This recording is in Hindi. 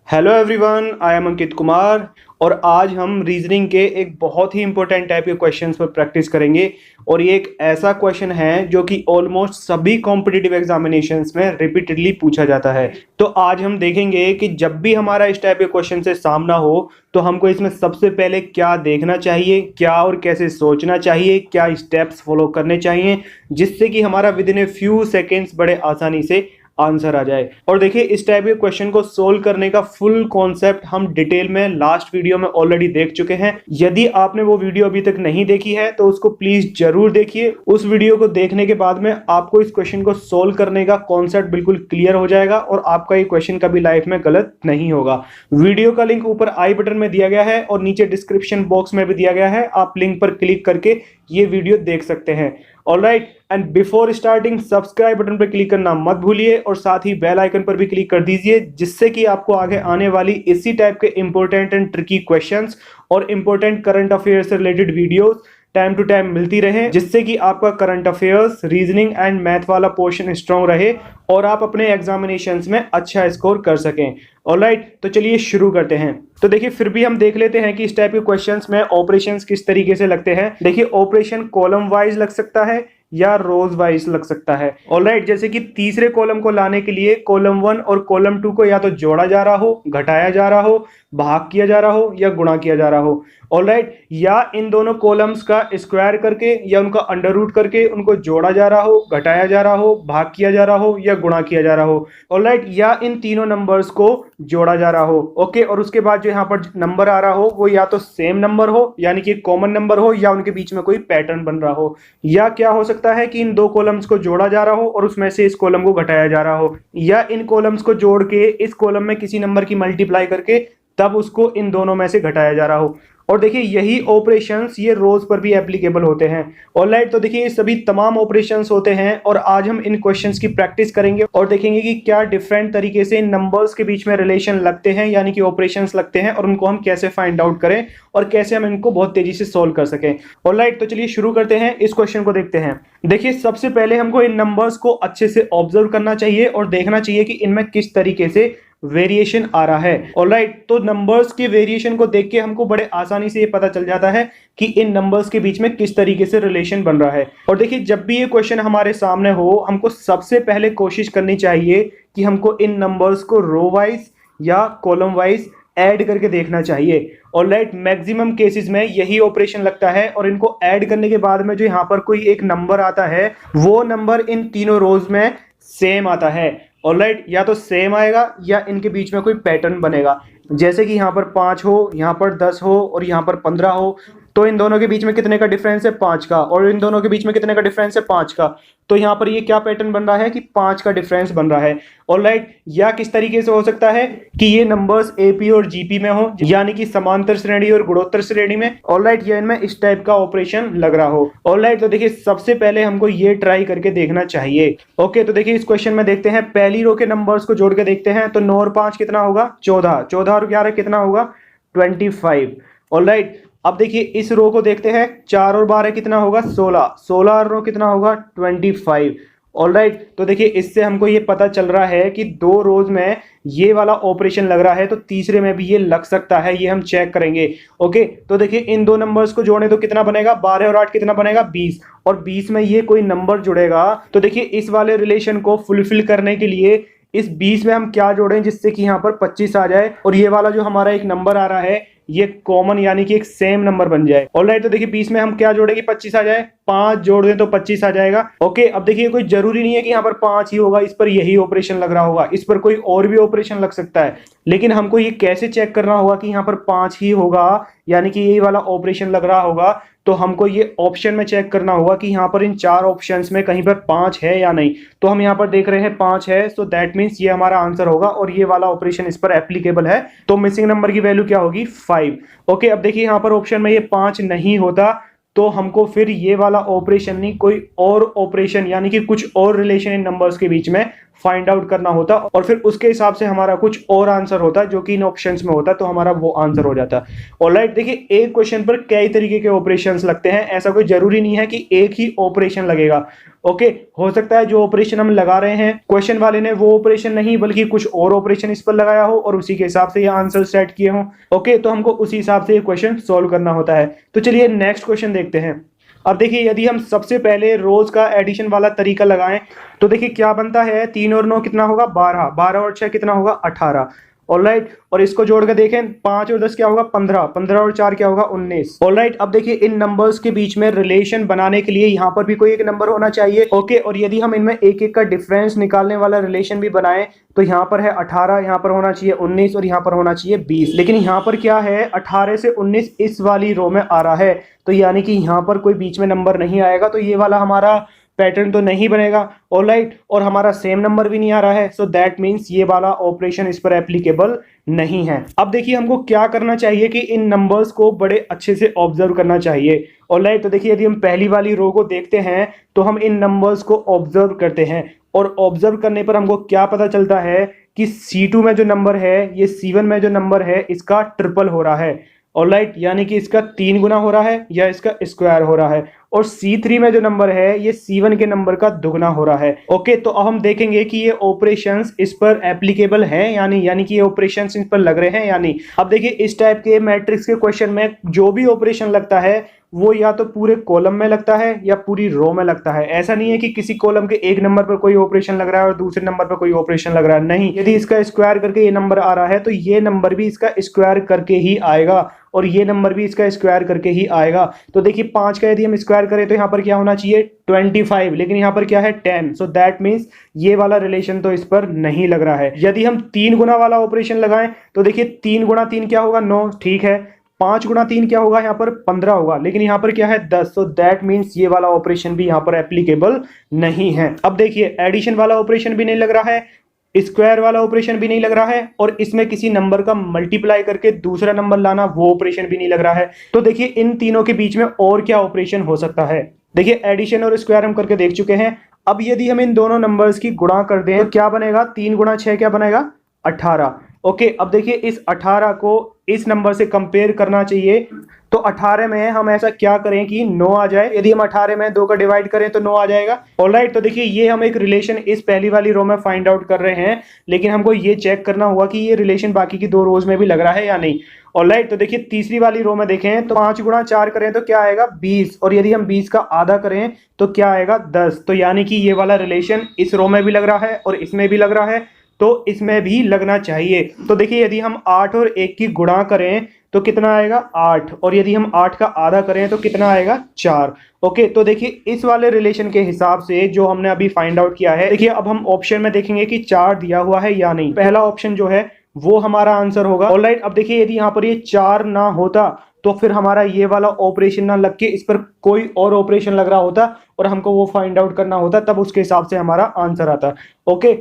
Hello everyone, I am Ankit Kumar और आज हम रीजनिंग के एक बहुत ही इंपॉर्टेंट टाइप के क्वेश्चंस पर प्रैक्टिस करेंगे। और ये एक ऐसा क्वेश्चन है जो कि ऑलमोस्ट सभी कॉम्पिटिटिव एग्जामिनेशंस में रिपीटेडली पूछा जाता है। तो आज हम देखेंगे कि जब भी हमारा इस टाइप के क्वेश्चन से सामना हो तो हमको इसमें सबसे पहले क्या देखना चाहिए, क्या और कैसे सोचना चाहिए, क्या स्टेप्स फॉलो करने चाहिए, जिससे कि हमारा with in a few seconds बड़े आसानी से आंसर आ जाए। और देखिए, इस टाइप के क्वेश्चन को सोल्व करने का फुल कॉन्सेप्ट हम डिटेल में लास्ट वीडियो में ऑलरेडी देख चुके हैं। यदि आपने वो वीडियो अभी तक नहीं देखी है तो उसको प्लीज जरूर देखिए। उस वीडियो को देखने के बाद में आपको इस क्वेश्चन को सोल्व करने का कॉन्सेप्ट बिल्कुल क्लियर हो जाएगा और आपका ये क्वेश्चन कभी लाइफ में गलत नहीं होगा। वीडियो का लिंक ऊपर आई बटन में दिया गया है और नीचे डिस्क्रिप्शन बॉक्स में भी दिया गया है। आप लिंक पर क्लिक करके ये वीडियो देख सकते हैं। Alright, and before starting subscribe button पर क्लिक करना मत भूलिए और साथ ही बेल आइकन पर भी क्लिक कर दीजिए, जिससे कि आपको आगे आने वाली इसी टाइप के इंपॉर्टेंट एंड ट्रिकी क्वेश्चंस और इंपॉर्टेंट करंट अफेयर्स से related videos time to time मिलती रहे, जिससे कि आपका current affairs, reasoning and math वाला पोर्शन स्ट्रॉन्ग रहे और आप अपने एग्जामिनेशंस में अच्छा स्कोर कर सकें। ऑलराइट, तो चलिए शुरू करते हैं। तो देखिए, फिर भी हम देख लेते हैं कि इस टाइप के क्वेश्चंस में ऑपरेशंस किस तरीके से लगते हैं। देखिए, ऑपरेशन कॉलम वाइज लग सकता है या रोज वाइज लग सकता है। ऑलराइट, जैसे कि तीसरे कॉलम को लाने के लिए कॉलम 1 और कॉलम 2 को या तो जोड़ा जा रहा हो, घटाया जा रहा हो, भाग किया जा रहा हो या गुणा किया जा रहा हो। ऑलराइट, या इन दोनों कॉलम्स का स्क्वायर करके या उनका अंडर रूट करके उनको जोड़ा जा रहा हो, घटाया जा रहा हो, भाग किया जा रहा हो या गुणा किया जा रहा हो। ऑलराइट, या इन तीनों नंबर्स को जोड़ा जा रहा हो। ओके, और उसके बाद जो यहाँ पर नंबर आ रहा हो वो या तो सेम नंबर हो, यानी कि कॉमन नंबर हो, या उनके बीच में कोई पैटर्न बन रहा हो। या क्या हो सकता है कि इन दो कॉलम्स को जोड़ा जा रहा हो और उसमें से इस कॉलम को घटाया जा रहा हो, या इन कॉलम्स को जोड़ के इस कॉलम में किसी नंबर की मल्टीप्लाई करके तब उसको इन दोनों में से घटाया जा रहा हो। और देखिए, यही ऑपरेशंस ये रोज पर भी एप्लीकेबल होते हैं। ऑलराइट, तो देखिए, ये सभी तमाम ऑपरेशंस होते हैं और आज हम इन क्वेश्चंस की प्रैक्टिस करेंगे और देखेंगे कि क्या डिफरेंट तरीके से इन नंबर्स के बीच में रिलेशन लगते हैं, यानी कि ऑपरेशंस लगते हैं, और उनको हम कैसे फाइंड आउट करें और कैसे हम इनको बहुत तेजी से सोल्व कर सकें। ऑलराइट, तो चलिए शुरू करते हैं। इस क्वेश्चन को देखते हैं। देखिए, सबसे पहले हमको इन नंबर्स को अच्छे से ऑब्जर्व करना चाहिए और देखना चाहिए कि इनमें किस तरीके से वेरिएशन आ रहा है। ऑलराइट, तो नंबर्स के वेरिएशन को देख के हमको बड़े आसानी से ये पता चल जाता है कि इन नंबर्स के बीच में किस तरीके से रिलेशन बन रहा है। और देखिए, जब भी ये क्वेश्चन हमारे सामने हो, हमको सबसे पहले कोशिश करनी चाहिए कि हमको इन नंबर्स को रो वाइज या कॉलम वाइज ऐड करके देखना चाहिए। ऑलराइट, मैक्सिमम केसेस में यही ऑपरेशन लगता है और इनको ऐड करने के बाद में जो यहाँ पर कोई एक नंबर आता है वो नंबर इन तीनों रोज में सेम आता है। ऑलराइट, या तो सेम आएगा या इनके बीच में कोई पैटर्न बनेगा। जैसे कि यहाँ पर 5 हो, यहाँ पर 10 हो और यहाँ पर 15 हो, तो इन दोनों के बीच में कितने का डिफरेंस है? 5 का। और इन दोनों के बीच में कितने का डिफरेंस है? 5 का। तो यहाँ पर ये क्या पैटर्न बन रहा है कि 5 का डिफरेंस बन रहा है। ऑलराइट, या किस तरीके से हो सकता है कि ये नंबर्स एपी और जीपी में हो, यानी कि समांतर श्रेणी और गुणोत्तर श्रेणी में। ऑलराइट, या इनमें इस टाइप का ऑपरेशन लग रहा हो। ऑलराइट, तो देखिए, सबसे पहले हमको ये ट्राई करके देखना चाहिए। ओके, तो देखिए, इस क्वेश्चन में देखते हैं, पहली रो के नंबर्स को जोड़ के देखते हैं। तो 9 और 5 कितना होगा? 14। 14 और 11 कितना होगा? 25। ऑलराइट, अब देखिए, इस रो को देखते हैं, 4 और 12 कितना होगा? 16। 16 और रो कितना होगा? 25। ऑलराइट, तो देखिए, इससे हमको ये पता चल रहा है कि दो रोज में ये वाला ऑपरेशन लग रहा है, तो तीसरे में भी ये लग सकता है। ये हम चेक करेंगे। ओके, तो देखिए, इन दो नंबर्स को जोड़े तो कितना बनेगा? 12 और 8 कितना बनेगा? 20। और 20 में ये कोई नंबर जुड़ेगा, तो देखिए, इस वाले रिलेशन को फुलफिल करने के लिए इस 20 में हम क्या जोड़ें जिससे कि यहाँ पर 25 आ जाए और ये वाला जो हमारा एक नंबर आ रहा है ये कॉमन, यानी कि एक सेम नंबर बन जाए। ऑलराइट, तो देखिए, 20 में हम क्या जोड़ेंगे? 25 आ जाए। 5 जोड़ दें तो 25 आ जाएगा। ओके, अब देखिए, कोई जरूरी नहीं है कि यहाँ पर 5 ही होगा, इस पर यही ऑपरेशन लग रहा होगा, इस पर कोई और भी ऑपरेशन लग सकता है। लेकिन हमको ये कैसे चेक करना होगा कि यहाँ पर 5 ही होगा, यानी कि यही वाला ऑपरेशन लग रहा होगा? तो हमको ये ऑप्शन में चेक करना होगा कि यहाँ पर इन 4 ऑप्शंस में कहीं पर 5 है या नहीं। तो हम यहाँ पर देख रहे हैं 5 है, सो दैट मीन्स ये हमारा आंसर होगा और ये वाला ऑपरेशन इस पर एप्लीकेबल है। तो मिसिंग नंबर की वैल्यू क्या होगी? 5। ओके, अब देखिए, यहाँ पर ऑप्शन में ये 5 नहीं होता, तो हमको फिर ये वाला ऑपरेशन नहीं, कोई और ऑपरेशन, यानी कि कुछ और रिलेशन इन नंबर्स के बीच में फाइंड आउट करना होता और फिर उसके हिसाब से हमारा कुछ और आंसर होता जो कि इन ऑप्शंस में होता, तो हमारा वो आंसर हो जाता। ऑलराइट, देखिए एक क्वेश्चन पर कई तरीके के ऑपरेशंस लगते हैं, ऐसा कोई जरूरी नहीं है कि एक ही ऑपरेशन लगेगा। ओके, हो सकता है जो ऑपरेशन हम लगा रहे हैं क्वेश्चन वाले ने वो ऑपरेशन नहीं बल्कि कुछ और ऑपरेशन इस पर लगाया हो और उसी के हिसाब से ये आंसर सेट किए हो। ओके, तो हमको उसी हिसाब से ये क्वेश्चन सॉल्व करना होता है। तो चलिए नेक्स्ट क्वेश्चन देखते हैं। अब देखिए यदि हम सबसे पहले रोज का एडिशन वाला तरीका लगाएं तो देखिए क्या बनता है, 3 और 9 कितना होगा 12, 12 और 6 कितना होगा 18। ऑलराइट, और इसको जोड़ कर देखें 5 और 10 क्या होगा 15, 15 और 4 क्या होगा 19। ऑलराइट, अब देखिए इन नंबर्स के बीच में रिलेशन बनाने के लिए यहाँ पर भी कोई एक नंबर होना चाहिए। ओके, और यदि हम इनमें एक एक का डिफरेंस निकालने वाला रिलेशन भी बनाएं तो यहाँ पर है 18, यहाँ पर होना चाहिए 19 और यहाँ पर होना चाहिए 20। लेकिन यहाँ पर क्या है 18 से 19 इस वाली रो में आ रहा है, तो यानी कि यहाँ पर कोई बीच में नंबर नहीं आएगा, तो ये वाला हमारा पैटर्न तो नहीं बनेगा। ऑलराइट, और हमारा सेम नंबर भी नहीं आ रहा है, सो दैट मीन्स ये वाला ऑपरेशन इस पर एप्लीकेबल नहीं है। अब देखिए हमको क्या करना चाहिए कि इन नंबर्स को बड़े अच्छे से ऑब्जर्व करना चाहिए। ऑलराइट, तो देखिए यदि हम पहली वाली रो को देखते हैं तो हम इन नंबर्स को ऑब्जर्व करते हैं और ऑब्जर्व करने पर हमको क्या पता चलता है कि C2 में जो नंबर है ये C1 में जो नंबर है इसका ट्रिपल हो रहा है। ऑलराइट, यानी कि इसका 3 गुना हो रहा है या इसका स्क्वायर हो रहा है, और C3 में जो नंबर है ये C1 के नंबर का दुगना हो रहा है। ओके, तो अब हम देखेंगे कि ये ऑपरेशंस इस पर एप्लीकेबल हैं यानी कि ये ऑपरेशंस इन पर लग रहे हैं या नहीं। अब देखिए इस टाइप के मैट्रिक्स के क्वेश्चन में जो भी ऑपरेशन लगता है वो या तो पूरे कॉलम में लगता है या पूरी रो में लगता है। ऐसा नहीं है कि किसी कॉलम के एक नंबर पर कोई ऑपरेशन लग रहा है और दूसरे नंबर पर कोई ऑपरेशन लग रहा है, नहीं। यदि इसका स्क्वायर करके ये नंबर आ रहा है तो ये नंबर भी इसका स्क्वायर करके ही आएगा और ये नंबर भी इसका स्क्वायर करके ही आएगा। तो देखिए 5 का यदि हम स्क्वायर करें तो यहाँ पर क्या होना चाहिए 25, लेकिन यहाँ पर क्या है 10, सो दैट मीन्स ये वाला रिलेशन तो इस पर नहीं लग रहा है। यदि हम 3 गुना वाला ऑपरेशन लगाएं तो देखिए 3 गुना 3 क्या होगा 9, ठीक है। 5 गुना 3 क्या होगा यहाँ पर 15 होगा, लेकिन यहाँ पर क्या है 10, सो दैट मीन्स ये वाला ऑपरेशन भी यहाँ पर एप्लीकेबल नहीं है। अब देखिए एडिशन वाला ऑपरेशन भी नहीं लग रहा है, स्क्वायर वाला ऑपरेशन भी नहीं लग रहा है, और इसमें किसी नंबर का मल्टीप्लाई करके दूसरा नंबर लाना वो ऑपरेशन भी नहीं लग रहा है। तो देखिए इन तीनों के बीच में और क्या ऑपरेशन हो सकता है। देखिए एडिशन और स्क्वायर हम करके देख चुके हैं। अब यदि हम इन दोनों नंबर्स की गुणा कर दें तो क्या बनेगा, 3 गुणा 6 क्या बनेगा 18। ओके, अब देखिए इस 18 को इस नंबर से कंपेयर करना चाहिए, तो 18 में हम ऐसा क्या करें कि 9 आ जाए। यदि हम 18 में 2 का डिवाइड करें तो 9 आ जाएगा। ऑलराइट, तो देखिए ये हम एक रिलेशन इस पहली वाली रो में फाइंड आउट कर रहे हैं, लेकिन हमको ये चेक करना होगा कि ये रिलेशन बाकी की 2 रोज में भी लग रहा है या नहीं। ऑलराइट, तो देखिए तीसरी वाली रो में देखें तो 5 गुणा 4 करें तो क्या आएगा 20, और यदि हम 20 का आधा करें तो क्या आएगा 10। तो यानी कि ये वाला रिलेशन इस रो में भी लग रहा है और इसमें भी लग रहा है, तो इसमें भी लगना चाहिए। तो देखिए यदि हम 8 और 1 की गुणा करें तो कितना आएगा 8, और यदि हम 8 का आधा करें तो कितना आएगा 4। ओके, तो देखिए इस वाले रिलेशन के हिसाब से जो हमने अभी फाइंड आउट किया है, देखिए अब हम ऑप्शन में देखेंगे कि 4 दिया हुआ है या नहीं। पहला ऑप्शन जो है वो हमारा आंसर होगा। ऑलराइट, अब देखिए यदि यहाँ पर ये 4 ना होता तो फिर हमारा ये वाला ऑपरेशन ना लग के इस पर कोई और ऑपरेशन लग रहा होता और हमको वो फाइंड आउट करना होता, तब उसके हिसाब से हमारा आंसर आता। ओके,